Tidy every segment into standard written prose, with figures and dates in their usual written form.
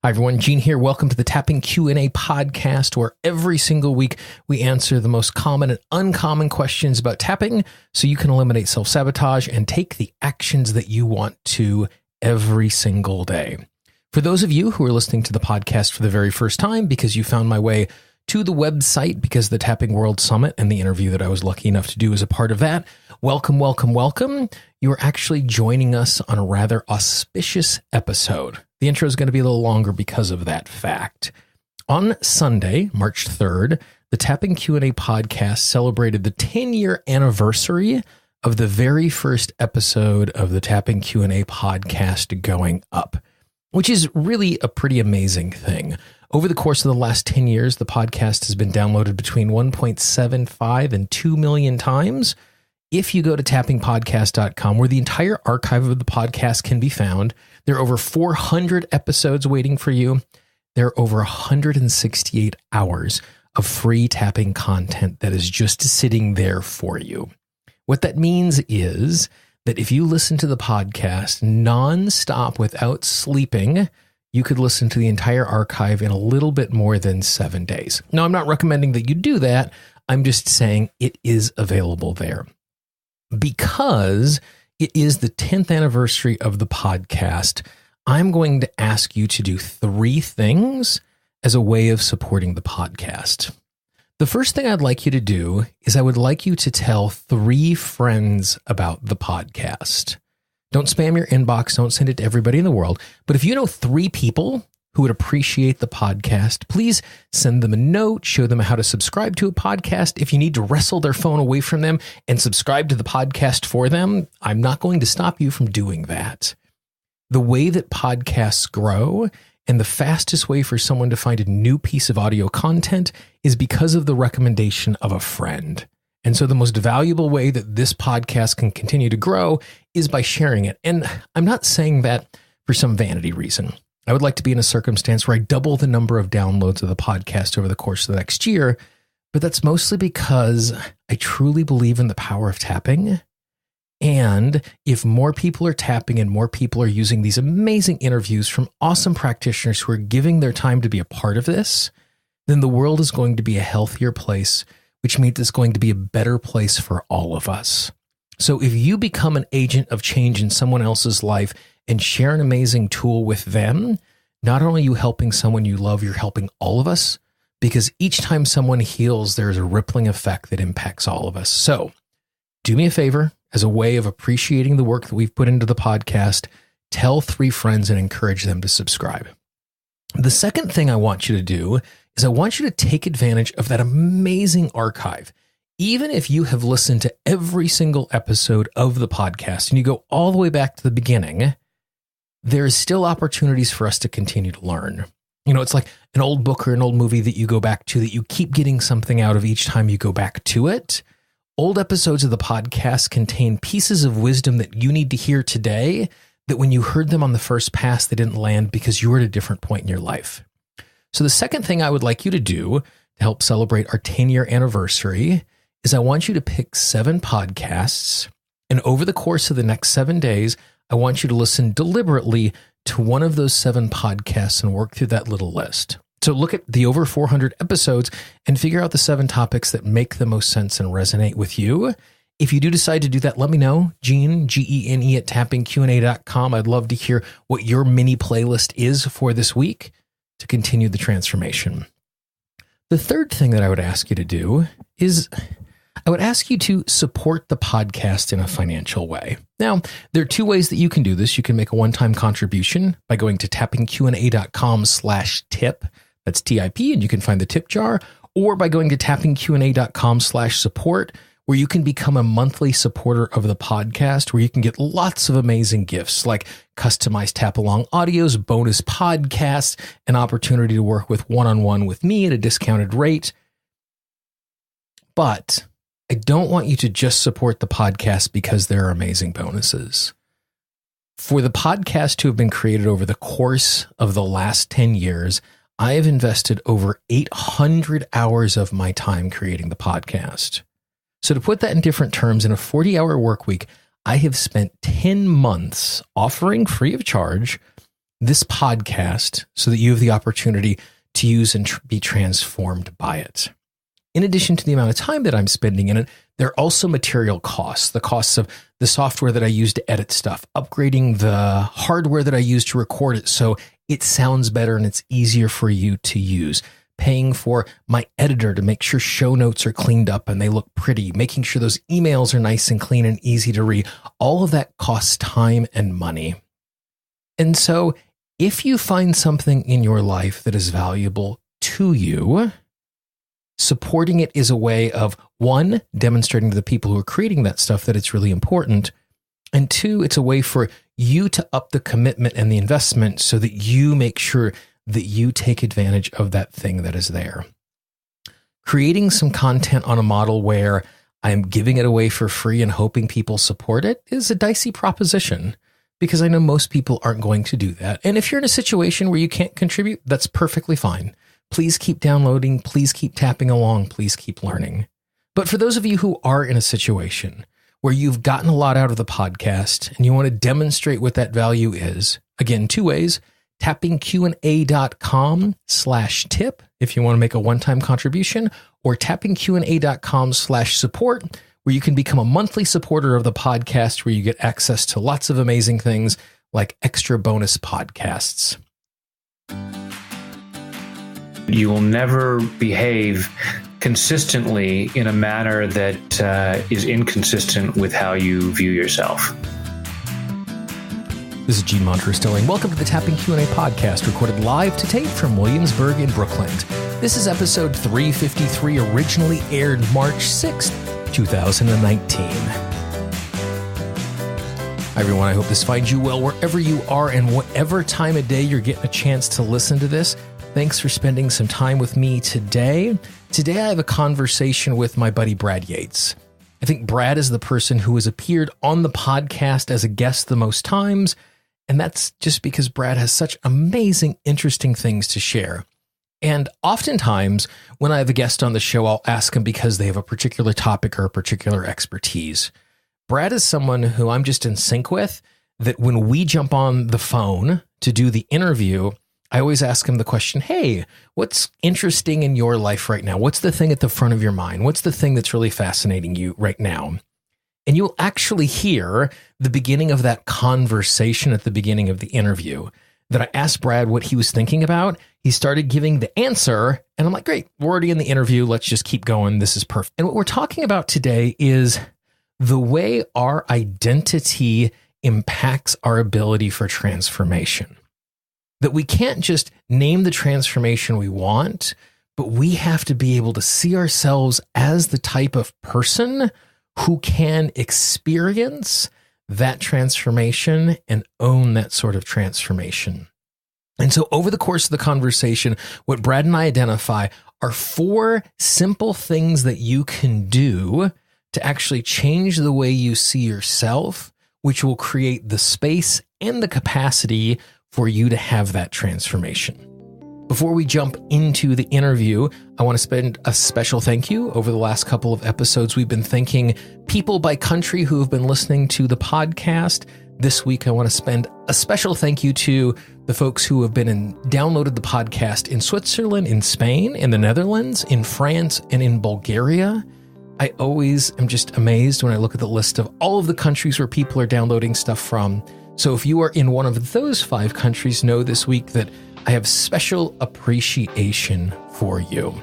Hi everyone, Gene here. Welcome to the Tapping Q&A podcast, where every single week we answer the most common and uncommon questions about tapping so you can eliminate self-sabotage and take the actions that you want to every single day. For those of you who are listening to the podcast for the very first time because you found my way to the website because of the Tapping World Summit and the interview that I was lucky enough to do as a part of that, welcome, welcome, welcome. You are actually joining us on a rather auspicious episode. The intro is going to be a little longer because of that fact. On Sunday, March 3rd, the Tapping Q&A podcast celebrated the 10-year anniversary of the very first episode of the Tapping Q&A podcast going up, which is really a pretty amazing thing. Over the course of the last 10 years, the podcast has been downloaded between 1.75 and 2 million times. If you go to tappingpodcast.com, where the entire archive of the podcast can be found, there are over 400 episodes waiting for you. There are over 168 hours of free tapping content that is just sitting there for you. What that means is that if you listen to the podcast nonstop without sleeping, you could listen to the entire archive in a little bit more than 7 days. Now, I'm not recommending that you do that. I'm just saying it is available there. Because it is the 10th anniversary of the podcast, I'm going to ask you to do 3 things as a way of supporting the podcast. The first thing I'd like you to do is I would like you to tell 3 friends about the podcast. Don't spam your inbox. Don't send it to everybody in the world. But if you know 3 people who would appreciate the podcast, please send them a note, show them how to subscribe to a podcast. If you need to wrestle their phone away from them and subscribe to the podcast for them, I'm not going to stop you from doing that. The way that podcasts grow and the fastest way for someone to find a new piece of audio content is because of the recommendation of a friend. And so the most valuable way that this podcast can continue to grow is by sharing it. And I'm not saying that for some vanity reason. I would like to be in a circumstance where I double the number of downloads of the podcast over the course of the next year, but that's mostly because I truly believe in the power of tapping. And if more people are tapping and more people are using these amazing interviews from awesome practitioners who are giving their time to be a part of this, then the world is going to be a healthier place, which means it's going to be a better place for all of us. So if you become an agent of change in someone else's life and share an amazing tool with them, not only are you helping someone you love, you're helping all of us, because each time someone heals, there's a rippling effect that impacts all of us. So do me a favor, as a way of appreciating the work that we've put into the podcast, tell 3 friends and encourage them to subscribe. The second thing I want you to do is I want you to take advantage of that amazing archive. Even if you have listened to every single episode of the podcast and you go all the way back to the beginning, there is still opportunities for us to continue to learn. You know, it's like an old book or an old movie that you go back to that you keep getting something out of each time you go back to it. Old episodes of the podcast contain pieces of wisdom that you need to hear today that when you heard them on the first pass, they didn't land because you were at a different point in your life. So the second thing I would like you to do to help celebrate our 10-year anniversary is I want you to pick 7 podcasts, and over the course of the next 7 days, I want you to listen deliberately to one of those 7 podcasts and work through that little list. So look at the over 400 episodes and figure out the 7 topics that make the most sense and resonate with you. If you do decide to do that, let me know. Gene, Gene at tappingqa.com. I'd love to hear what your mini playlist is for this week to continue the transformation. The third thing that I would ask you to do is I would ask you to support the podcast in a financial way. Now, there are 2 ways that you can do this. You can make a one-time contribution by going to tappingqa.com/tip. That's TIP, and you can find the tip jar, or by going to tappingqa.com/support, where you can become a monthly supporter of the podcast, where you can get lots of amazing gifts like customized tap-along audios, bonus podcasts, an opportunity to work with one-on-one with me at a discounted rate. But I don't want you to just support the podcast because there are amazing bonuses. For the podcast to have been created over the course of the last 10 years, I have invested over 800 hours of my time creating the podcast. So to put that in different terms, in a 40-hour work week, I have spent 10 months offering free of charge this podcast so that you have the opportunity to use and be transformed by it. In addition to the amount of time that I'm spending in it, there are also material costs, the costs of the software that I use to edit stuff, upgrading the hardware that I use to record it so it sounds better and it's easier for you to use, paying for my editor to make sure show notes are cleaned up and they look pretty, making sure those emails are nice and clean and easy to read. All of that costs time and money. And so if you find something in your life that is valuable to you, supporting it is a way of, one, demonstrating to the people who are creating that stuff that it's really important, and two, it's a way for you to up the commitment and the investment so that you make sure that you take advantage of that thing that is there. Creating some content on a model where I'm giving it away for free and hoping people support it is a dicey proposition, because I know most people aren't going to do that. And if you're in a situation where you can't contribute, that's perfectly fine. Please keep downloading. Please keep tapping along. Please keep learning. But for those of you who are in a situation where you've gotten a lot out of the podcast and you want to demonstrate what that value is, again, two ways: tappingqa.com/tip if you want to make a one-time contribution, or tappingqa.com/support, where you can become a monthly supporter of the podcast, where you get access to lots of amazing things like extra bonus podcasts. You will never behave consistently in a manner that is inconsistent with how you view yourself. This is Gene Monteristilling. Welcome to the Tapping Q&A podcast, recorded live to tape from Williamsburg in Brooklyn. This is episode 353, originally aired March 6th, 2019. Hi, everyone. I hope this finds you well wherever you are and whatever time of day you're getting a chance to listen to this. Thanks for spending some time with me today. Today, I have a conversation with my buddy Brad Yates. I think Brad is the person who has appeared on the podcast as a guest the most times, and that's just because Brad has such amazing, interesting things to share. And oftentimes, when I have a guest on the show, I'll ask them because they have a particular topic or a particular expertise. Brad is someone who I'm just in sync with, that when we jump on the phone to do the interview, I always ask him the question, hey, what's interesting in your life right now? What's the thing at the front of your mind? What's the thing that's really fascinating you right now? And you'll actually hear the beginning of that conversation at the beginning of the interview that I asked Brad what he was thinking about. He started giving the answer, and I'm like, great, we're already in the interview. Let's just keep going. This is perfect. And what we're talking about today is the way our identity impacts our ability for transformation. That we can't just name the transformation we want, but we have to be able to see ourselves as the type of person who can experience that transformation and own that sort of transformation. And so over the course of the conversation, what Brad and I identify are 4 simple things that you can do to actually change the way you see yourself, which will create the space and the capacity for you to have that transformation. Before we jump into the interview, I want to spend a special thank you. Over the last couple of episodes, we've been thanking people by country who have been listening to the podcast. This week, I want to spend a special thank you to the folks who have downloaded the podcast in Switzerland, in Spain, in the Netherlands, in France, and in Bulgaria. I always am just amazed when I look at the list of all of the countries where people are downloading stuff from. So if you are in one of those 5 countries, know this week that I have special appreciation for you.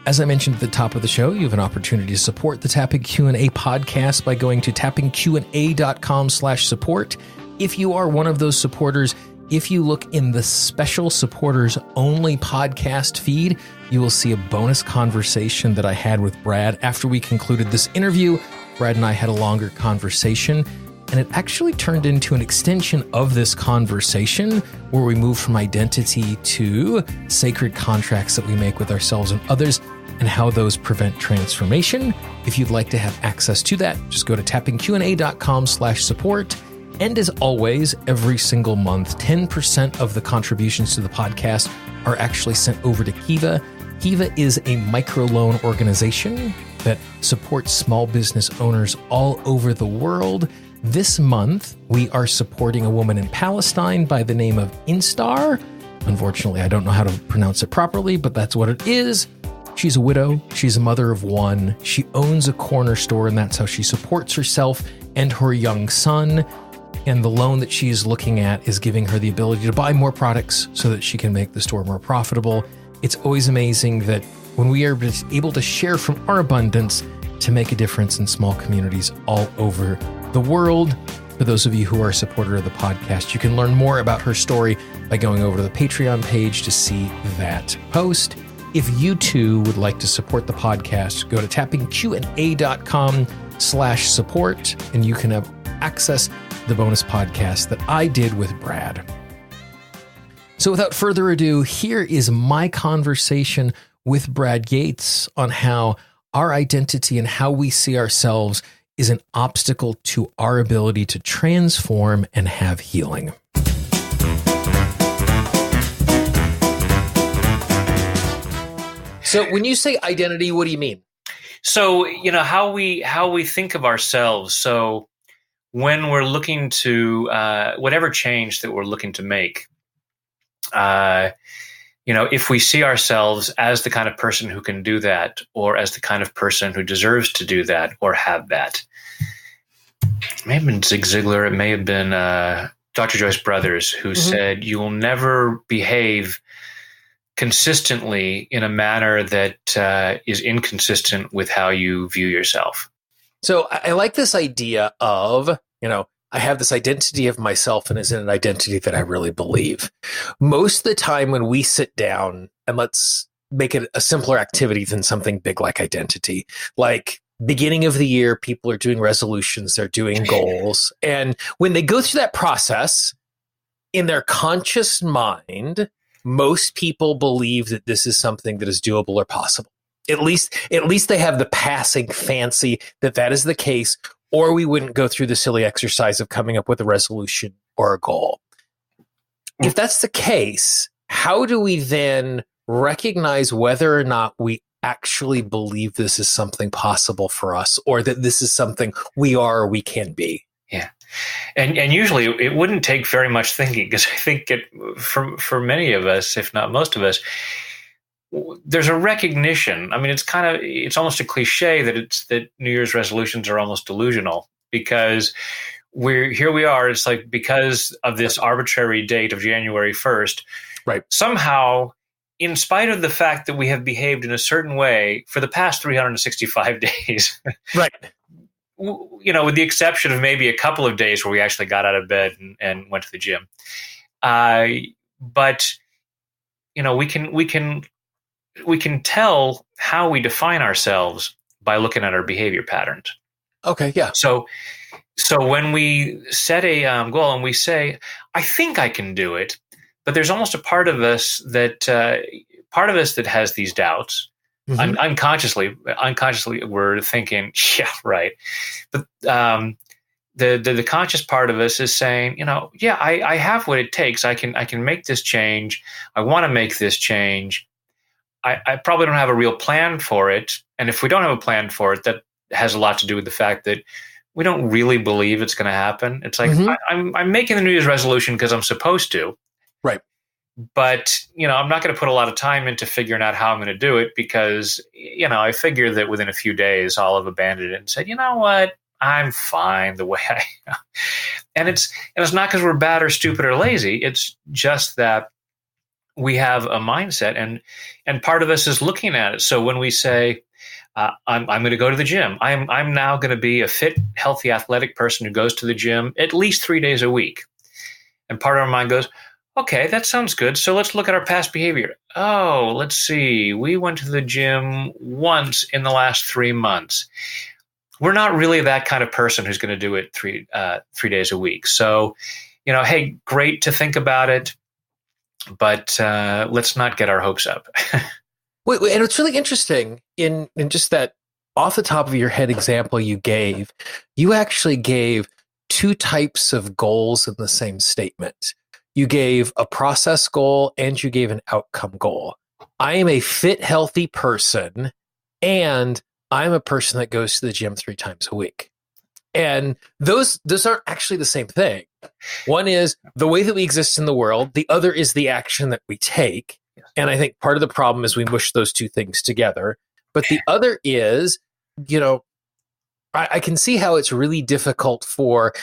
As I mentioned at the top of the show, you have an opportunity to support the Tapping Q&A podcast by going to tappingqa.com/support. If you are one of those supporters, if you look in the special supporters only podcast feed, you will see a bonus conversation that I had with Brad after we concluded this interview. Brad and I had a longer conversation, and it actually turned into an extension of this conversation where we moved from identity to sacred contracts that we make with ourselves and others and how those prevent transformation. If you'd like to have access to that, just go to tappingqa.com/support. And as always, every single month, 10% of the contributions to the podcast are actually sent over to Kiva. Kiva is a microloan organization that supports small business owners all over the world. This month, we are supporting a woman in Palestine by the name of Instar. Unfortunately, I don't know how to pronounce it properly, but that's what it is. She's a widow. She's a mother of one. She owns a corner store, and that's how she supports herself and her young son. And the loan that she is looking at is giving her the ability to buy more products so that she can make the store more profitable. It's always amazing that when we are able to share from our abundance to make a difference in small communities all over the world. For those of you who are a supporter of the podcast, you can learn more about her story by going over to the Patreon page to see that post. If you too would like to support the podcast, go to tappingqna.com/support, and you can have access to the bonus podcast that I did with Brad. So without further ado, here is my conversation with Brad Yates on how our identity and how we see ourselves is an obstacle to our ability to transform and have healing. So when you say identity, what do you mean? So, how we think of ourselves. So when we're looking to whatever change that we're looking to make, if we see ourselves as the kind of person who can do that, or as the kind of person who deserves to do that or have that. It may have been Zig Ziglar. It may have been Dr. Joyce Brothers who said, you will never behave consistently in a manner that is inconsistent with how you view yourself. So I like this idea of, I have this identity of myself, and is it an identity that I really believe? Most of the time when we sit down, and let's make it a simpler activity than something big like identity, like beginning of the year, people are doing resolutions, they're doing goals. And when they go through that process, in their conscious mind, most people believe that this is something that is doable or possible. At least they have the passing fancy that is the case, or we wouldn't go through the silly exercise of coming up with a resolution or a goal. If that's the case, how do we then recognize whether or not we actually believe this is something possible for us, or that this is something we are or we can be? Yeah. And usually it wouldn't take very much thinking, because I think for many of us, if not most of us, there's a recognition. I mean, it's almost a cliche that New Year's resolutions are almost delusional, because we are. It's like, because of this arbitrary date of January 1st, right? Somehow, in spite of the fact that we have behaved in a certain way for the past 365 days, right? With the exception of maybe a couple of days where we actually got out of bed and went to the gym. But we can tell how we define ourselves by looking at our behavior patterns. Okay, yeah. So when we set a goal and we say, I think I can do it, but there's almost a part of us that has these doubts. Unconsciously, we're thinking, yeah, right. But the conscious part of us is saying, I have what it takes. I can make this change. I want to make this change. I probably don't have a real plan for it. And if we don't have a plan for it, that has a lot to do with the fact that we don't really believe it's going to happen. It's like, I'm making the New Year's resolution because I'm supposed to. Right. But, I'm not going to put a lot of time into figuring out how I'm going to do it, because, I figure that within a few days I'll have abandoned it and said, you know what, I'm fine the way I am. And it's not because we're bad or stupid or lazy. It's just that we have a mindset, and part of us is looking at it. So when we say, I'm going to go to the gym, I'm now going to be a fit, healthy, athletic person who goes to the gym at least 3 days a week. And part of our mind goes, okay, that sounds good. So let's look at our past behavior. Oh, let's see. We went to the gym once in the last 3 months. We're not really that kind of person who's going to do it 3 days a week. So, hey, great to think about it, but let's not get our hopes up. Wait, and it's really interesting in just that off the top of your head example you gave, you actually gave two types of goals in the same statement. You gave a process goal and you gave an outcome goal. I am a fit, healthy person, and I'm a person that goes to the gym 3 times a week. And those aren't actually the same thing. One is the way that we exist in the world. The other is the action that we take. And I think part of the problem is we mush those two things together. But the other is, I can see how it's really difficult for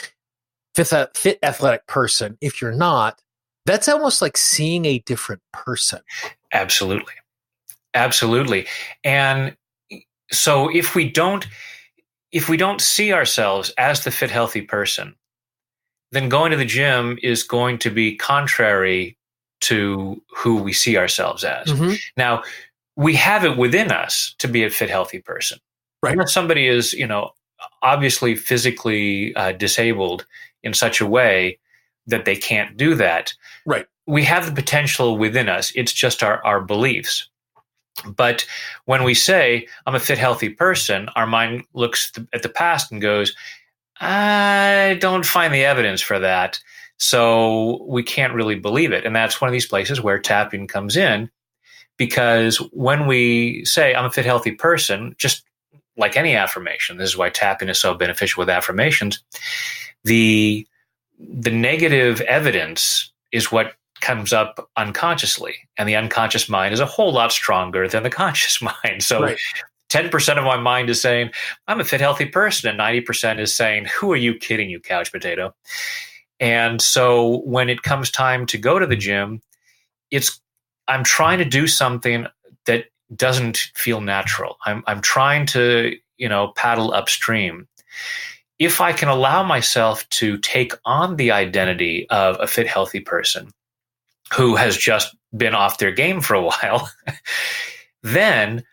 a fit athletic person. If you're not, that's almost like seeing a different person. Absolutely. Absolutely. And so if we don't see ourselves as the fit, healthy person, then going to the gym is going to be contrary to who we see ourselves as. Mm-hmm. Now, we have it within us to be a fit, healthy person. Right. Unless somebody is, obviously physically disabled in such a way that they can't do that. Right. We have the potential within us. It's just our beliefs. But when we say, I'm a fit, healthy person, our mind looks at the past and goes, I don't find the evidence for that. So we can't really believe it. And that's one of these places where tapping comes in, because when we say, I'm a fit, healthy person, just like any affirmation, this is why tapping is so beneficial with affirmations, the negative evidence is what comes up unconsciously. And the unconscious mind is a whole lot stronger than the conscious mind. So right. 10% of my mind is saying, I'm a fit, healthy person. And 90% is saying, who are you kidding, you couch potato? And so when it comes time to go to the gym, I'm trying to do something that doesn't feel natural. I'm trying to, paddle upstream. If I can allow myself to take on the identity of a fit, healthy person who has just been off their game for a while, then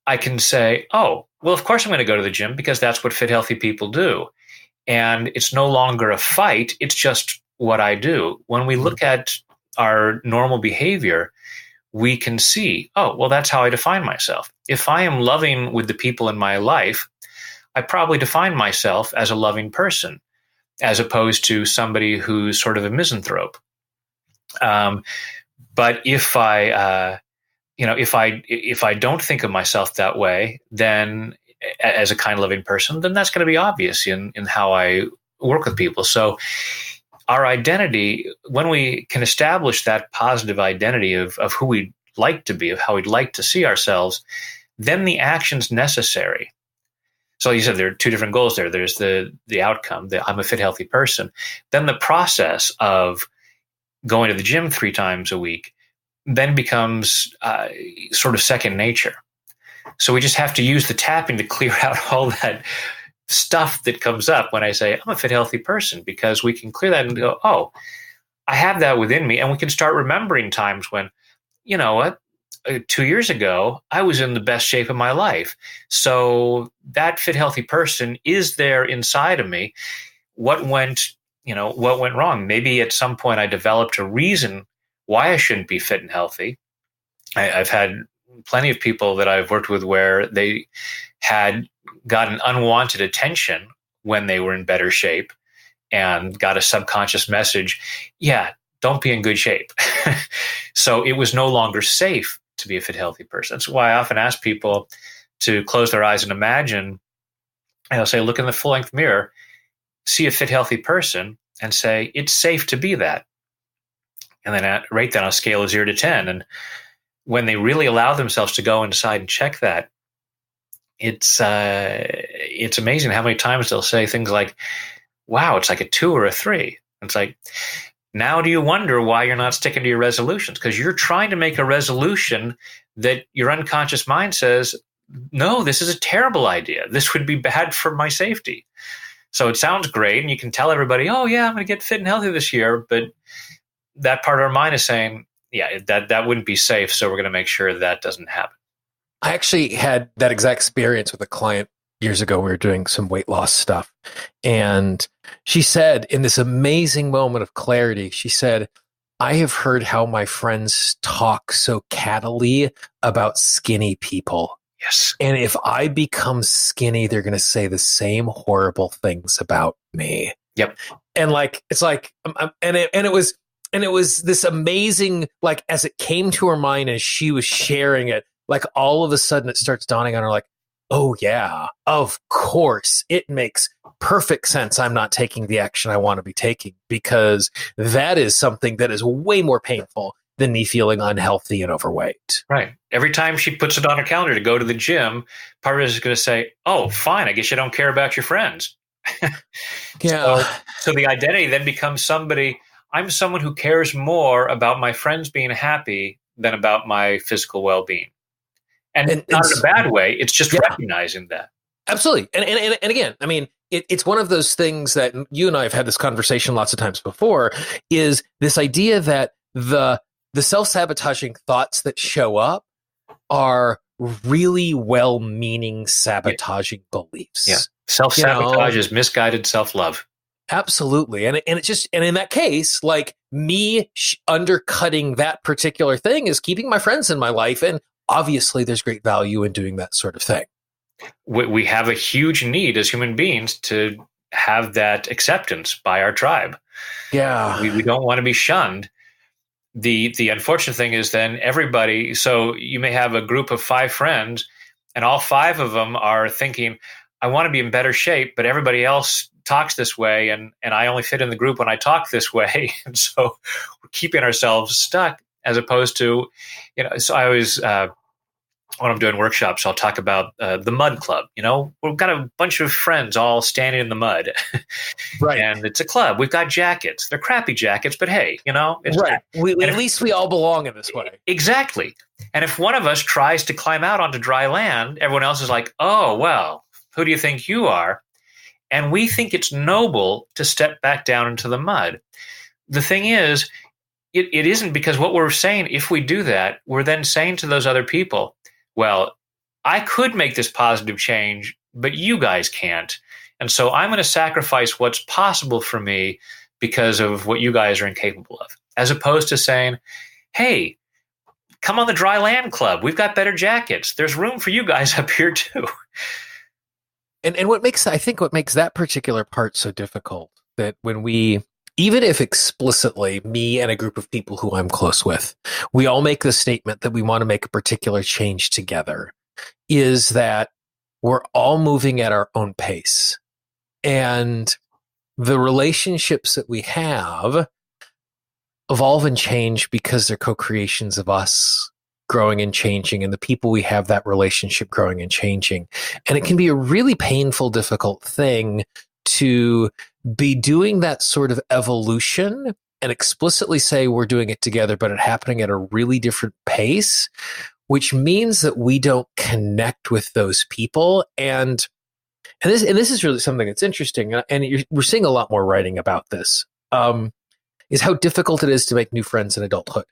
I can say, oh, well, of course I'm going to go to the gym because that's what fit, healthy people do. And it's no longer a fight. It's just what I do. When we look at our normal behavior, we can see, oh, well, that's how I define myself. If I am loving with the people in my life, I probably define myself as a loving person, as opposed to somebody who's sort of a misanthrope. But if I don't think of myself that way, then as a kind, loving person, then that's going to be obvious in how I work with people. So our identity, when we can establish that positive identity of who we'd like to be, of how we'd like to see ourselves, then the actions necessary. So you said there are two different goals there. There's the outcome, I'm a fit, healthy person. Then the process of going to the gym 3 times a week then becomes sort of second nature. So we just have to use the tapping to clear out all that stuff that comes up when I say, I'm a fit, healthy person, because we can clear that and go, oh, I have that within me. And we can start remembering times when, 2 years ago, I was in the best shape of my life. So that fit, healthy person is there inside of me. What went wrong? Maybe at some point I developed a reason why I shouldn't be fit and healthy. I've had plenty of people that I've worked with where they had gotten unwanted attention when they were in better shape and got a subconscious message, yeah, don't be in good shape. So it was no longer safe to be a fit, healthy person. That's why I often ask people to close their eyes and imagine, and I'll say, look in the full-length mirror, see a fit, healthy person, and say, it's safe to be that. And then rate that on a scale of 0 to 10. And when they really allow themselves to go inside and check that, it's amazing how many times they'll say things like, wow, it's like a 2 or a 3. It's like, now do you wonder why you're not sticking to your resolutions? Because you're trying to make a resolution that your unconscious mind says, no, this is a terrible idea. This would be bad for my safety. So it sounds great, and you can tell everybody, oh, yeah, I'm going to get fit and healthy this year. But that part of our mind is saying, yeah, that wouldn't be safe, so we're going to make sure that doesn't happen. I actually had that exact experience with a client years ago. We were doing some weight loss stuff. And she said, in this amazing moment of clarity, she said, I have heard how my friends talk so cattily about skinny people. Yes. And if I become skinny, they're going to say the same horrible things about me. Yep. And it's like, and it was this amazing, like, as it came to her mind as she was sharing it, like all of a sudden it starts dawning on her, like, oh yeah, of course. It makes perfect sense. I'm not taking the action I want to be taking because that is something that is way more painful than me feeling unhealthy and overweight. Right. Every time she puts it on her calendar to go to the gym, part of it is going to say, oh, fine, I guess you don't care about your friends. Yeah. So the identity then becomes I'm someone who cares more about my friends being happy than about my physical well-being. And not in a bad way. It's just recognizing that. Absolutely. And again, I mean, it's one of those things that you and I have had this conversation lots of times before, is this idea that the self-sabotaging thoughts that show up are really well-meaning sabotaging beliefs. Yeah. Self-sabotage is misguided self-love. Absolutely. And it's just, and in that case, like me undercutting that particular thing is keeping my friends in my life. And obviously there's great value in doing that sort of thing. We have a huge need as human beings to have that acceptance by our tribe. Yeah. We don't want to be shunned. The unfortunate thing is then everybody, so you may have a group of 5 friends and all 5 of them are thinking, I want to be in better shape, but everybody else talks this way and I only fit in the group when I talk this way. And so we're keeping ourselves stuck as opposed to, so I always, when I'm doing workshops, I'll talk about the mud club. We've got a bunch of friends all standing in the mud. Right. And it's a club. We've got jackets. They're crappy jackets, but hey, it's right. At least we all belong in this way. Exactly. And if one of us tries to climb out onto dry land, everyone else is like, oh, well, who do you think you are? And we think it's noble to step back down into the mud. The thing is, it isn't, because what we're saying, if we do that, we're then saying to those other people, well, I could make this positive change, but you guys can't. And so I'm going to sacrifice what's possible for me because of what you guys are incapable of, as opposed to saying, hey, come on the dry land club. We've got better jackets. There's room for you guys up here too. And what makes that particular part so difficult, that when we, even if explicitly me and a group of people who I'm close with, we all make the statement that we want to make a particular change together, is that we're all moving at our own pace. And the relationships that we have evolve and change because they're co-creations of us growing and changing, and the people we have that relationship growing and changing. And it can be a really painful, difficult thing to be doing that sort of evolution and explicitly say we're doing it together, but it happening at a really different pace, which means that we don't connect with those people. And this is really something that's interesting, and we're seeing a lot more writing about this, is how difficult it is to make new friends in adulthood.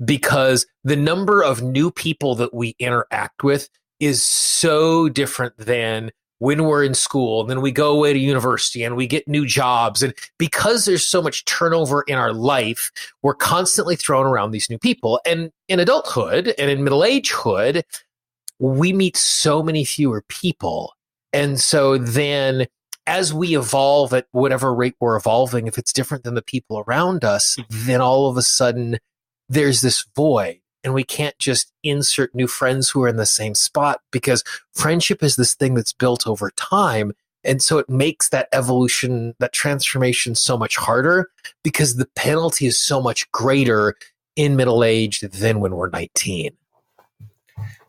Because the number of new people that we interact with is so different than when we're in school, and then we go away to university and we get new jobs. And because there's so much turnover in our life, we're constantly throwing around these new people. And in adulthood and in middle agehood, we meet so many fewer people. And so then as we evolve at whatever rate we're evolving, if it's different than the people around us, then all of a sudden there's this void, and we can't just insert new friends who are in the same spot, because friendship is this thing that's built over time. And so it makes that evolution, that transformation so much harder, because the penalty is so much greater in middle age than when we're 19.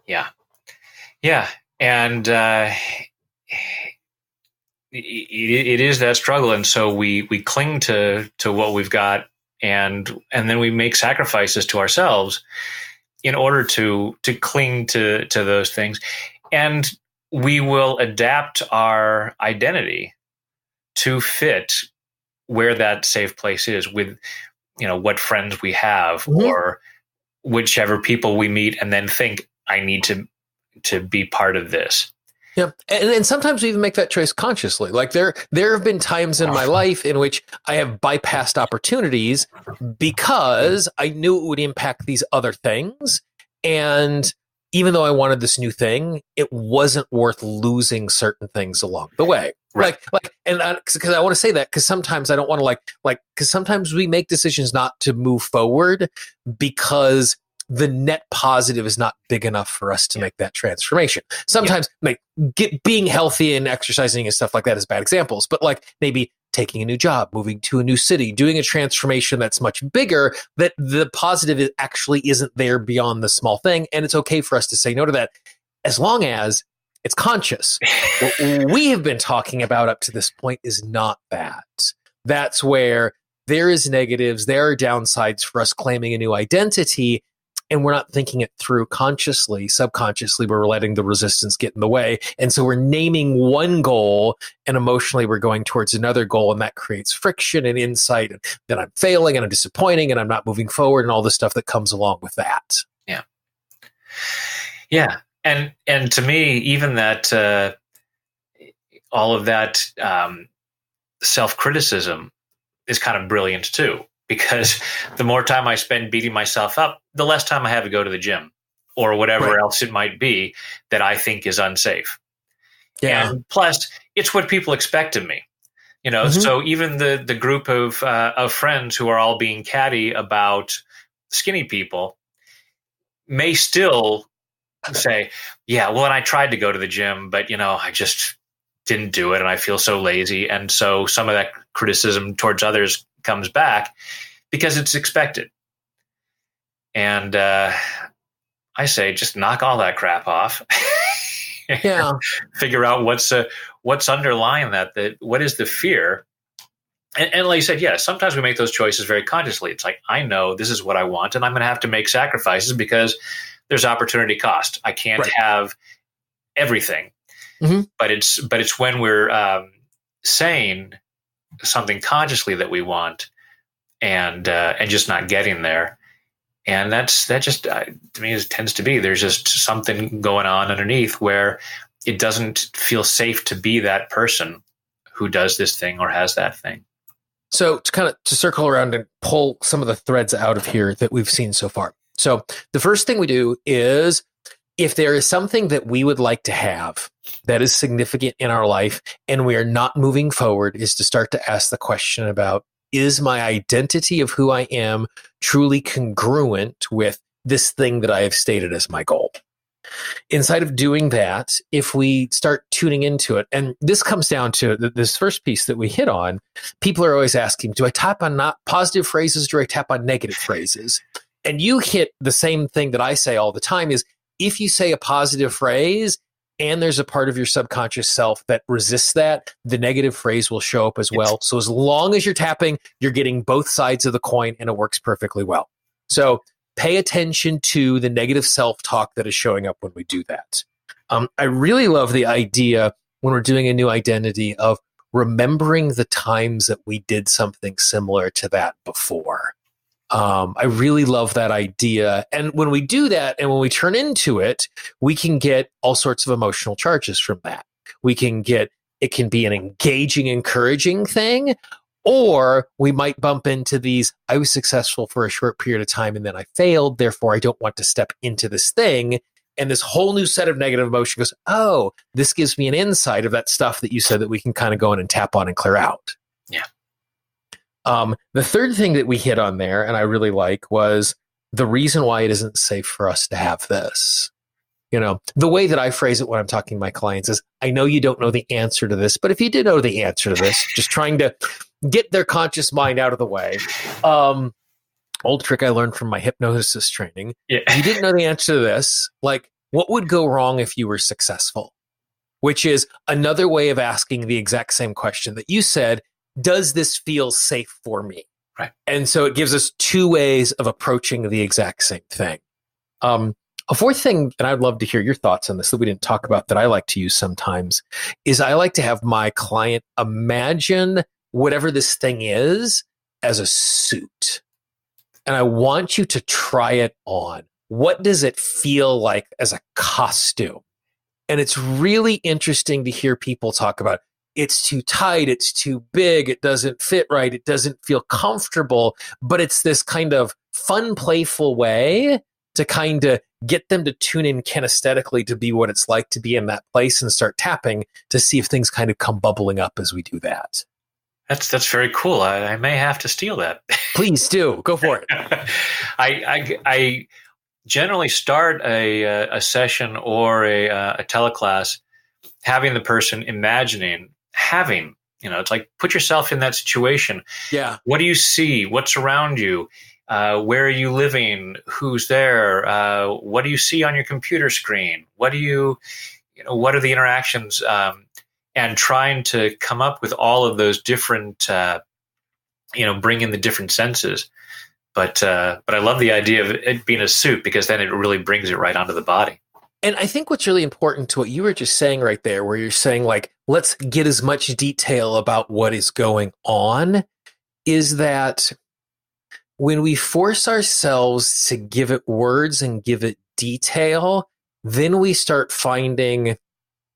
Yeah. Yeah. And it is that struggle. And so we cling to what we've got, and then we make sacrifices to ourselves in order to cling to those things. And we will adapt our identity to fit where that safe place is, with, what friends we have, mm-hmm. or whichever people we meet, and then think, I need to be part of this. Yeah. And sometimes we even make that choice consciously. Like there have been times in my life in which I have bypassed opportunities because I knew it would impact these other things. And even though I wanted this new thing, it wasn't worth losing certain things along the way. Right. Because I want to say that because sometimes I don't want to because sometimes we make decisions not to move forward because the net positive is not big enough for us to make that transformation. Sometimes being healthy and exercising and stuff like that is bad examples, but like maybe taking a new job, moving to a new city, doing a transformation that's much bigger, that the positive actually isn't there beyond the small thing. And it's okay for us to say no to that as long as it's conscious. What we have been talking about up to this point is not that. That's where there is negatives, there are downsides for us claiming a new identity, and we're not thinking it through consciously. Subconsciously, we're letting the resistance get in the way. And so we're naming one goal, and emotionally we're going towards another goal, and that creates friction and insight, and then I'm failing, and I'm disappointing, and I'm not moving forward, and all the stuff that comes along with that. Yeah. Yeah. And to me, even that, all of that self-criticism is kind of brilliant too, because the more time I spend beating myself up, the less time I have to go to the gym or whatever else it might be that I think is unsafe. Yeah. And plus, it's what people expect of me. So even the group of friends who are all being catty about skinny people may still say, yeah, well, and I tried to go to the gym, but, I just didn't do it, and I feel so lazy. And so some of that criticism towards others comes back because it's expected. And I say, just knock all that crap off. Yeah. Figure out what's underlying that what is the fear. And like you said, yeah, sometimes we make those choices very consciously. It's like, I know this is what I want, and I'm going to have to make sacrifices because there's opportunity cost. I can't have everything. But it's when we're saying something consciously that we want, and just not getting there, and that just to me tends to be there's just something going on underneath where it doesn't feel safe to be that person who does this thing or has that thing. So to circle around and pull some of the threads out of here that we've seen so far. So the first thing we do is, if there is something that we would like to have that is significant in our life and we are not moving forward, is to start to ask the question about, is my identity of who I am truly congruent with this thing that I have stated as my goal? Inside of doing that, if we start tuning into it, and this comes down to this first piece that we hit on, people are always asking, do I tap on not positive phrases, or do I tap on negative phrases? And you hit the same thing that I say all the time is, if you say a positive phrase and there's a part of your subconscious self that resists that, the negative phrase will show up as well. So as long as you're tapping, you're getting both sides of the coin, and it works perfectly well. So pay attention to the negative self-talk that is showing up when we do that. I really love the idea when we're doing a new identity of remembering the times that we did something similar to that before. I really love that idea. And when we do that and when we turn into it, we can get all sorts of emotional charges from that. It can be an engaging, encouraging thing, or we might bump into these, I was successful for a short period of time and then I failed, therefore I don't want to step into this thing. And this whole new set of negative emotion goes, oh, this gives me an insight of that stuff that you said that we can kind of go in and tap on and clear out. Yeah. The third thing that we hit on there, and I really like, was the reason why it isn't safe for us to have this. The way that I phrase it when I'm talking to my clients is, I know you don't know the answer to this, but if you did know the answer to this, just trying to get their conscious mind out of the way. Old trick I learned from my hypnosis training. Yeah. If you didn't know the answer to this, like, what would go wrong if you were successful? Which is another way of asking the exact same question that you said. Does this feel safe for me? Right. And so it gives us two ways of approaching the exact same thing. A fourth thing, and I'd love to hear your thoughts on this that we didn't talk about, that I like to use sometimes, is I like to have my client imagine whatever this thing is as a suit. And I want you to try it on. What does it feel like as a costume? And it's really interesting to hear people talk about, it's too tight, it's too big, it doesn't fit right, it doesn't feel comfortable, but it's this kind of fun, playful way to kind of get them to tune in kinesthetically to be what it's like to be in that place and start tapping to see if things kind of come bubbling up as we do that. That's very cool. I may have to steal that. Please do. Go for it. generally start a session or a teleclass having the person imagining having, it's like put yourself in that situation. Yeah. What do you see? What's around you? Where are you living? Who's there? What do you see on your computer screen? What are the interactions? And trying to come up with all of those different, bring in the different senses. But I love the idea of it being a suit, because then it really brings it right onto the body. And I think what's really important to what you were just saying right there, where you're saying, like, let's get as much detail about what is going on, is that when we force ourselves to give it words and give it detail, then we start finding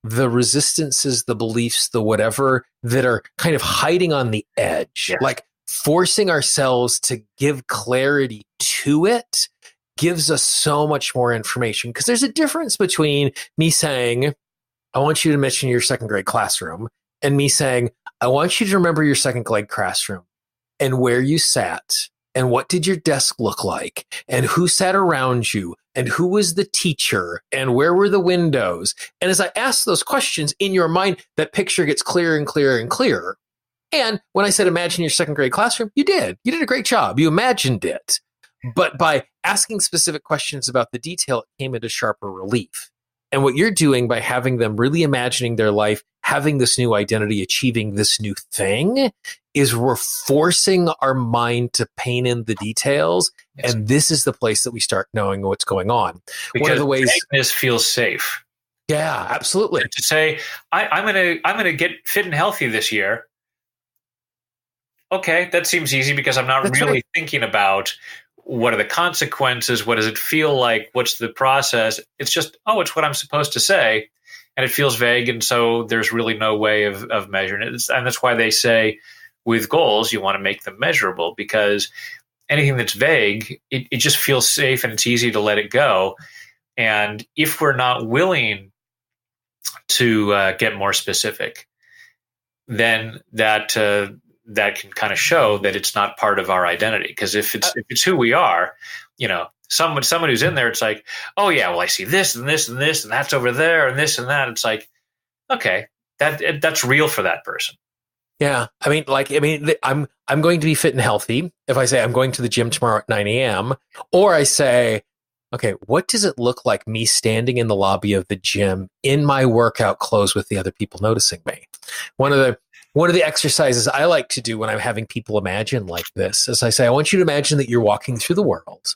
the resistances, the beliefs, the whatever that are kind of hiding on the edge. Yeah. Like forcing ourselves to give clarity to it gives us so much more information, because there's a difference between me saying, I want you to mention your second grade classroom, and me saying, I want you to remember your second grade classroom and where you sat and what did your desk look like and who sat around you and who was the teacher and where were the windows. And as I ask those questions in your mind, that picture gets clearer and clearer and clearer. And when I said, imagine your second grade classroom, you did a great job. You imagined it. But by asking specific questions about the detail, it came into sharper relief. And what you're doing by having them really imagining their life, having this new identity, achieving this new thing, is we're forcing our mind to paint in the details. Yes. And this is the place that we start knowing what's going on. Because one of the ways vagueness feels safe. Yeah, absolutely. To say, I'm gonna get fit and healthy this year. Okay, that seems easy, because I'm not That's really right. thinking about what are the consequences, what does it feel like, what's the process. It's just, it's what I'm supposed to say, and it feels vague, and so there's really no way of measuring it. And that's why they say with goals you want to make them measurable, because anything that's vague, it just feels safe and it's easy to let it go. And if we're not willing to get more specific, then that can kind of show that it's not part of our identity. Because if it's who we are, someone who's in there, it's like, oh yeah, well I see this and this and this and that's over there and this and that. It's like, okay, that's real for that person. Yeah, I'm going to be fit and healthy. If I say I'm going to the gym tomorrow at 9 a.m., or I say, okay, what does it look like me standing in the lobby of the gym in my workout clothes with the other people noticing me? One of the exercises I like to do when I'm having people imagine like this is I say, I want you to imagine that you're walking through the world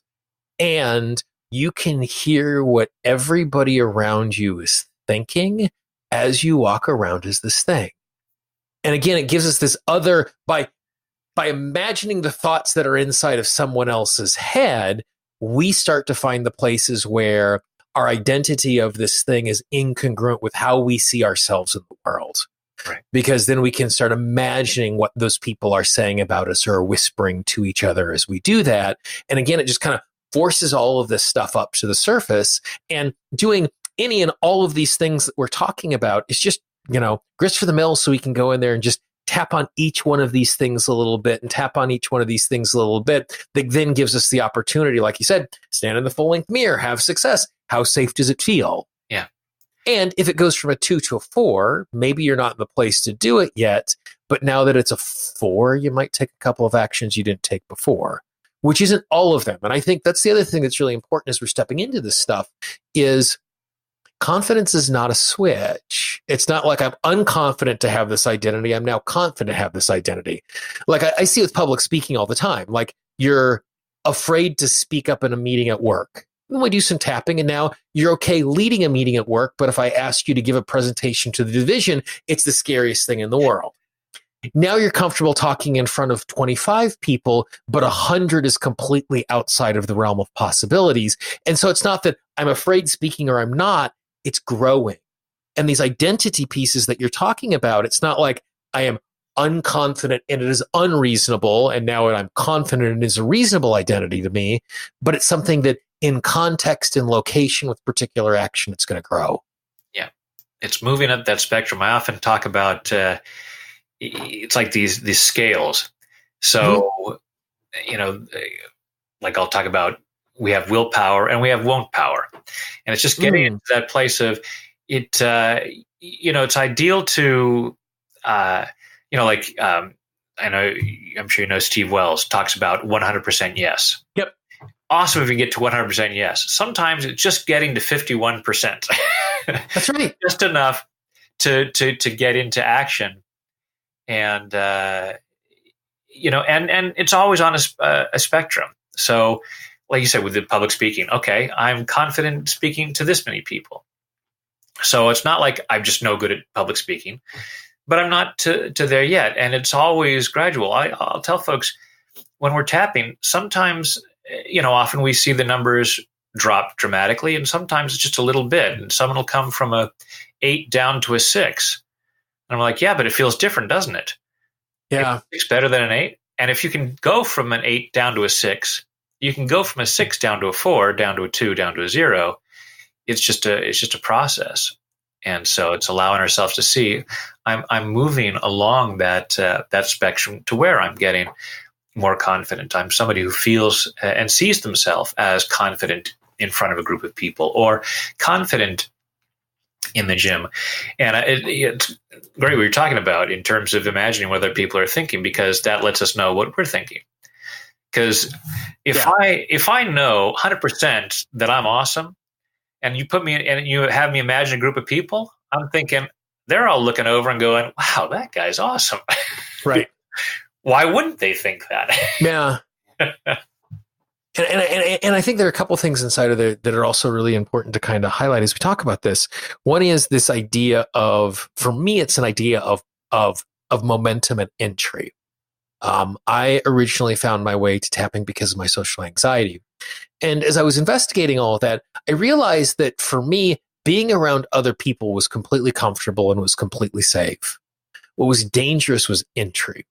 and you can hear what everybody around you is thinking as you walk around as this thing. And again, it gives us this other, by imagining the thoughts that are inside of someone else's head, we start to find the places where our identity of this thing is incongruent with how we see ourselves in the world. Right. Because then we can start imagining what those people are saying about us or whispering to each other as we do that. And again, it just kind of forces all of this stuff up to the surface. And doing any and all of these things that we're talking about is just, grist for the mill, so we can go in there and just tap on each one of these things a little bit and tap on each one of these things a little bit. That then gives us the opportunity, like you said, stand in the full-length mirror, have success. How safe does it feel? Yeah. And if it goes from a 2 to a 4, maybe you're not in the place to do it yet, but now that it's a 4, you might take a couple of actions you didn't take before, which isn't all of them. And I think that's the other thing that's really important as we're stepping into this stuff is confidence is not a switch. It's not like I'm unconfident to have this identity. I'm now confident to have this identity. Like I see with public speaking all the time, like you're afraid to speak up in a meeting at work. Then we do some tapping and now you're okay leading a meeting at work. But if I ask you to give a presentation to the division, it's the scariest thing in the world. Now you're comfortable talking in front of 25 people, but 100 is completely outside of the realm of possibilities. And so it's not that I'm afraid speaking or I'm not, it's growing. And these identity pieces that you're talking about, it's not like I am unconfident and it is unreasonable. And now I'm confident and it is a reasonable identity to me, but it's something that in context and location with particular action, it's going to grow. Yeah. It's moving up that spectrum. I often talk about, it's like these scales. So, like I'll talk about we have willpower, and we have won't power. And it's just getting into that place of it. It's ideal to, I know, I'm sure you know, Steve Wells talks about 100% yes. Yep. Awesome if you get to 100% yes. Sometimes it's just getting to 51%. That's right. Just enough to get into action. And, and it's always on a spectrum. So like you said, with the public speaking, okay, I'm confident speaking to this many people. So it's not like I'm just no good at public speaking, but I'm not to there yet. And it's always gradual. I'll tell folks when we're tapping, sometimes, often we see the numbers drop dramatically, and sometimes it's just a little bit. And someone will come from a 8 down to a 6. And I'm like, yeah, but it feels different, doesn't it? Yeah. It's better than an 8. And if you can go from an 8 down to a 6, you can go from a 6 down to a 4, down to a 2, down to a 0. It's just a process. And so it's allowing ourselves to see I'm moving along that spectrum to where I'm getting more confident. I'm somebody who feels and sees themselves as confident in front of a group of people, or confident in the gym. And it's great what you're talking about in terms of imagining what other people are thinking, because that lets us know what we're thinking. Because if I know 100% that I'm awesome, and you put me in, and you have me imagine a group of people, I'm thinking they're all looking over and going, wow, that guy's awesome. Right. Why wouldn't they think that? Yeah. And I think there are a couple things inside of there that are also really important to kind of highlight as we talk about this. One is this idea of, for me, it's an idea of momentum and entry. I originally found my way to tapping because of my social anxiety. And as I was investigating all of that, I realized that for me, being around other people was completely comfortable and was completely safe. What was dangerous was entry.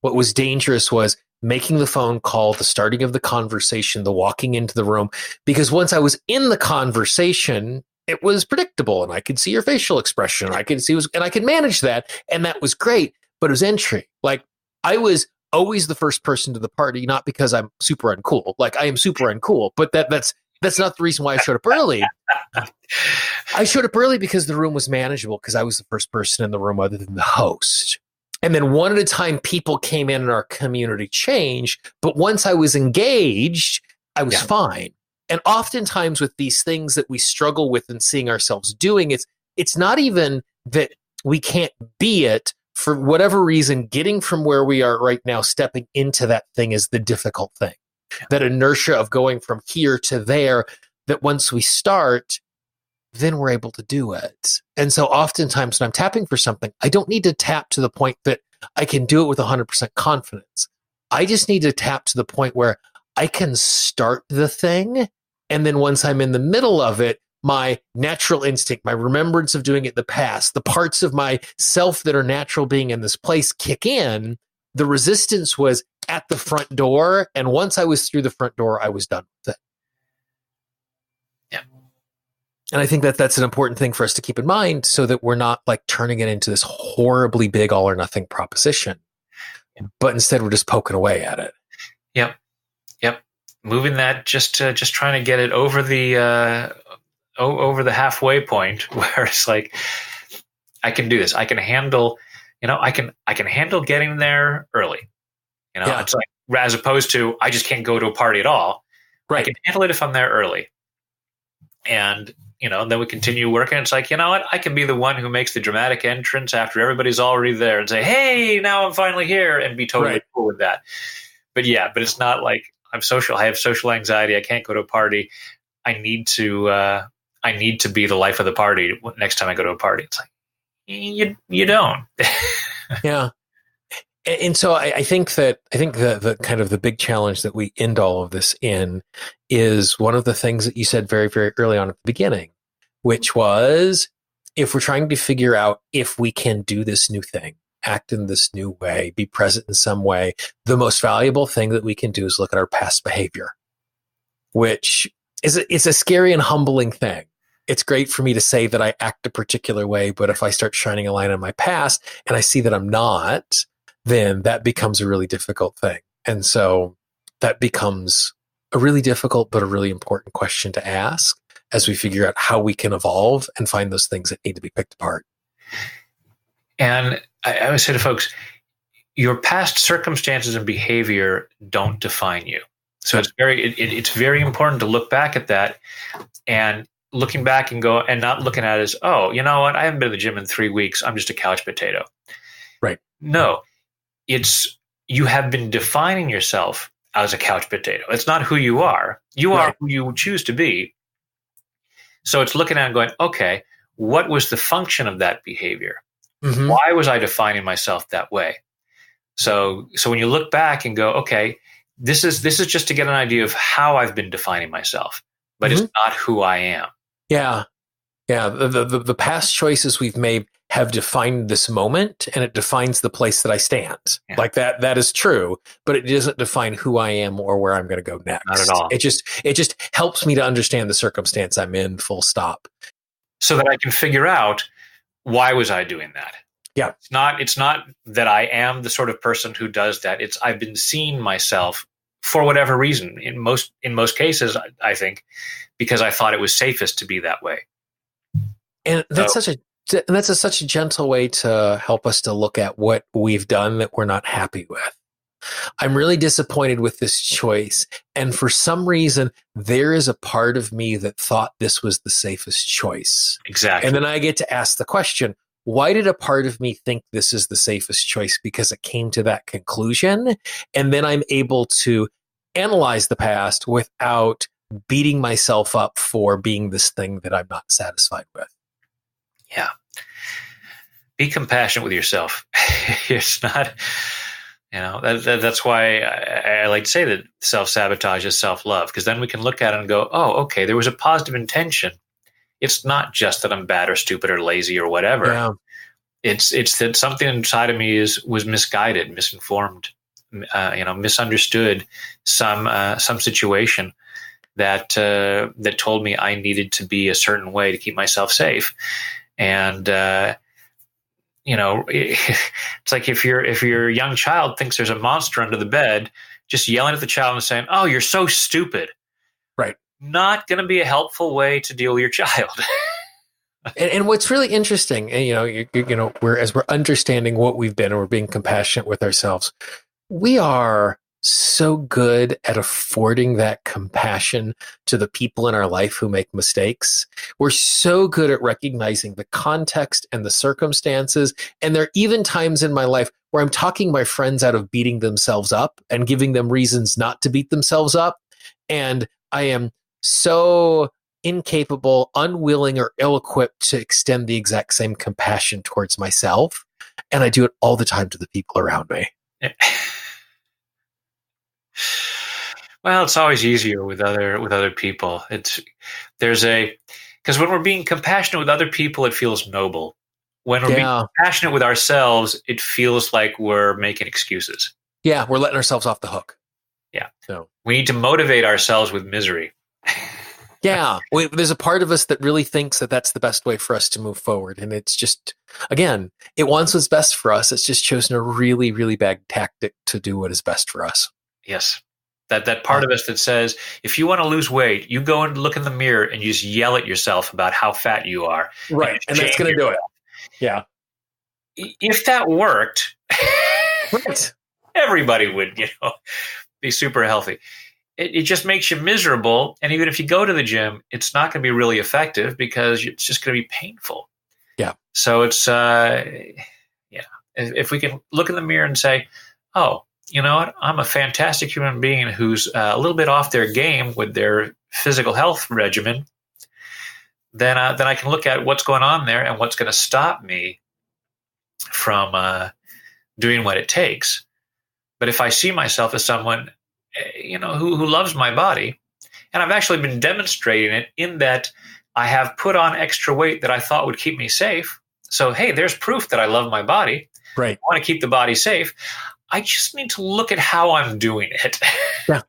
What was dangerous was making the phone call, the starting of the conversation, the walking into the room. Because once I was in the conversation, it was predictable, and I could see your facial expression. I could see, and I could manage that, and that was great. But it was entry. Like, I was always the first person to the party, not because I'm super uncool. Like, I am super uncool, but that's not the reason why I showed up early. I showed up early because the room was manageable, because I was the first person in the room other than the host. And then one at a time, people came in and our community changed. But once I was engaged, I was fine. And oftentimes with these things that we struggle with and seeing ourselves doing, it's not even that we can't be it. For whatever reason, getting from where we are right now, stepping into that thing is the difficult thing. That inertia of going from here to there, that once we start, then we're able to do it. And so oftentimes when I'm tapping for something, I don't need to tap to the point that I can do it with 100% confidence. I just need to tap to the point where I can start the thing. And then once I'm in the middle of it, my natural instinct, my remembrance of doing it in the past, the parts of my self that are natural being in this place kick in. The resistance was at the front door. And once I was through the front door, I was done with it. Yeah. And I think that that's an important thing for us to keep in mind, so that we're not like turning it into this horribly big all or nothing proposition, but instead we're just poking away at it. Yep. Moving that, just trying to get it over the halfway point where it's like, I can do this. I can handle, I can handle getting there early. It's like, as opposed to, I just can't go to a party at all. Right. I can handle it if I'm there early. And, then we continue working. It's like, you know what? I can be the one who makes the dramatic entrance after everybody's already there and say, hey, now I'm finally here, and be totally cool with that. But it's not like I'm social. I have social anxiety. I can't go to a party. I need to be the life of the party next time I go to a party. It's like, you don't. Yeah. And so I think the kind of the big challenge that we end all of this in is one of the things that you said very, very early on at the beginning, which was, if we're trying to figure out if we can do this new thing, act in this new way, be present in some way, the most valuable thing that we can do is look at our past behavior, which is a scary and humbling thing. It's great for me to say that I act a particular way, but if I start shining a light on my past and I see that I'm not, then that becomes a really difficult thing. And so that becomes a really difficult but a really important question to ask as we figure out how we can evolve and find those things that need to be picked apart. And I always say to folks, your past circumstances and behavior don't define you. So it's very important to look back at that, and looking back and go, and not looking at it as, oh, you know what? I haven't been to the gym in 3 weeks. I'm just a couch potato. Right. No, you have been defining yourself as a couch potato. It's not who you are. You are who you choose to be. So it's looking at it and going, okay, what was the function of that behavior? Mm-hmm. Why was I defining myself that way? So when you look back and go, okay, this is just to get an idea of how I've been defining myself, but it's not who I am. Yeah. Yeah. The past choices we've made have defined this moment, and it defines the place that I stand. Yeah. Like that is true, but it doesn't define who I am or where I'm going to go next. Not at all. It just helps me to understand the circumstance I'm in, full stop. So that I can figure out, why was I doing that? Yeah. It's not that I am the sort of person who does that. It's I've been seeing myself for whatever reason. In most cases, I think, because I thought it was safest to be that way. And that's such a gentle way to help us to look at what we've done that we're not happy with. I'm really disappointed with this choice. And for some reason, there is a part of me that thought this was the safest choice. Exactly. And then I get to ask the question, why did a part of me think this is the safest choice? Because it came to that conclusion. And then I'm able to analyze the past without beating myself up for being this thing that I'm not satisfied with. Yeah. Be compassionate with yourself. It's not, that's why I like to say that self-sabotage is self-love, because then we can look at it and go, oh, okay, there was a positive intention. It's not just that I'm bad or stupid or lazy or whatever. Yeah. It's that something inside of me was misguided, misinformed, misunderstood some situation that told me I needed to be a certain way to keep myself safe. And it's like if your young child thinks there's a monster under the bed, just yelling at the child and saying, "Oh, you're so stupid." Right. Not going to be a helpful way to deal with your child. and what's really interesting, and we're understanding what we've been, and we're being compassionate with ourselves. We are so good at affording that compassion to the people in our life who make mistakes. We're so good at recognizing the context and the circumstances. And there are even times in my life where I'm talking my friends out of beating themselves up and giving them reasons not to beat themselves up. And I am so incapable, unwilling, or ill-equipped to extend the exact same compassion towards myself. And I do it all the time to the people around me. Well, it's always easier with other people. Because when we're being compassionate with other people, it feels noble. When we're being compassionate with ourselves, it feels like we're making excuses. Yeah, we're letting ourselves off the hook. Yeah. So we need to motivate ourselves with misery. Yeah. There's a part of us that really thinks that that's the best way for us to move forward. And it's just, again, it wants what's best for us. It's just chosen a really, really bad tactic to do what is best for us. Yes. That part of us that says, if you want to lose weight, you go and look in the mirror and you just yell at yourself about how fat you are. Right. And that's going to do it. Yeah. If that worked, right, everybody would, be super healthy. It just makes you miserable. And even if you go to the gym, it's not going to be really effective because it's just going to be painful. Yeah. So it's, if we can look in the mirror and say, oh, you know what? I'm a fantastic human being who's a little bit off their game with their physical health regimen. Then I can look at what's going on there and what's going to stop me from doing what it takes. But if I see myself as someone, who loves my body, and I've actually been demonstrating it in that I have put on extra weight that I thought would keep me safe. So, hey, there's proof that I love my body. Right. I want to keep the body safe. I just need to look at how I'm doing it. Yeah.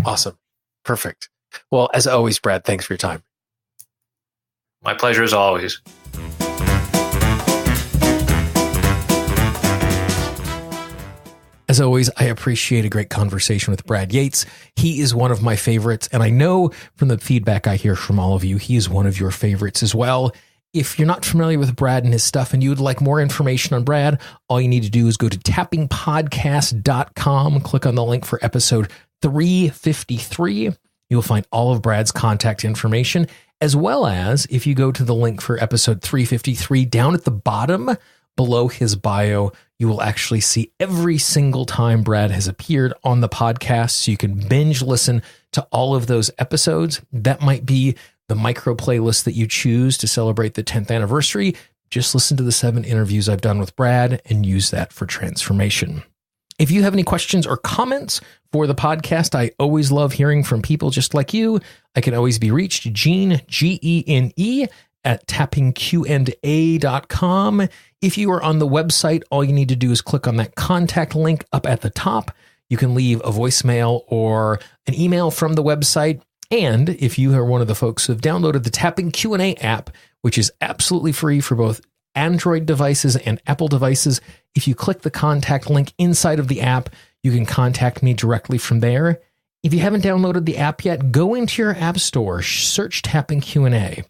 Awesome. Perfect. Well, as always, Brad, thanks for your time. My pleasure as always. As always, I appreciate a great conversation with Brad Yates. He is one of my favorites, and I know from the feedback I hear from all of you, he is one of your favorites as well. If you're not familiar with Brad and his stuff and you would like more information on Brad, all you need to do is go to tappingpodcast.com, click on the link for episode 353. You'll find all of Brad's contact information, as well as if you go to the link for episode 353 down at the bottom below his bio, you will actually see every single time Brad has appeared on the podcast, so you can binge listen to all of those episodes. That might be the micro playlist that you choose to celebrate the 10th anniversary. Just listen to the 7 interviews I've done with Brad and use that for transformation. If you have any questions or comments for the podcast, I always love hearing from people just like you. I can always be reached, Gene, Gene, at tappingqa.com. If you are on the website, all you need to do is click on that contact link up at the top. You can leave a voicemail or an email from the website. And if you are one of the folks who have downloaded the Tapping Q&A app, which is absolutely free for both Android devices and Apple devices, if you click the contact link inside of the app, you can contact me directly from there. If you haven't downloaded the app yet, go into your app store, search Tapping Q&A.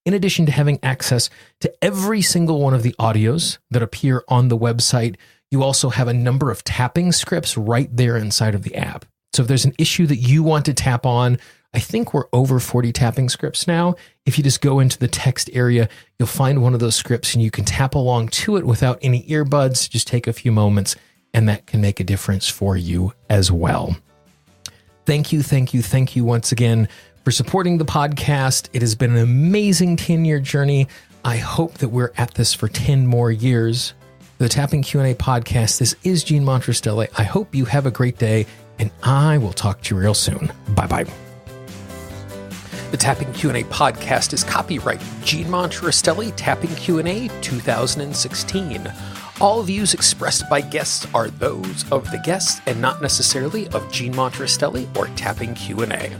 In addition to having access to every single one of the audios that appear on the website, you also have a number of tapping scripts right there inside of the app. So if there's an issue that you want to tap on, I think we're over 40 tapping scripts now. If you just go into the text area, you'll find one of those scripts and you can tap along to it without any earbuds. Just take a few moments and that can make a difference for you as well. Thank you once again for supporting the podcast. It has been an amazing 10-year journey. I hope that we're at this for 10 more years. The Tapping Q&A podcast, this is Gene Montrestelli. I hope you have a great day, and I will talk to you real soon. Bye-bye. The Tapping Q&A podcast is copyright Gene Montrestelli, Tapping Q&A 2016. All views expressed by guests are those of the guests and not necessarily of Gene Montrestelli or Tapping Q&A.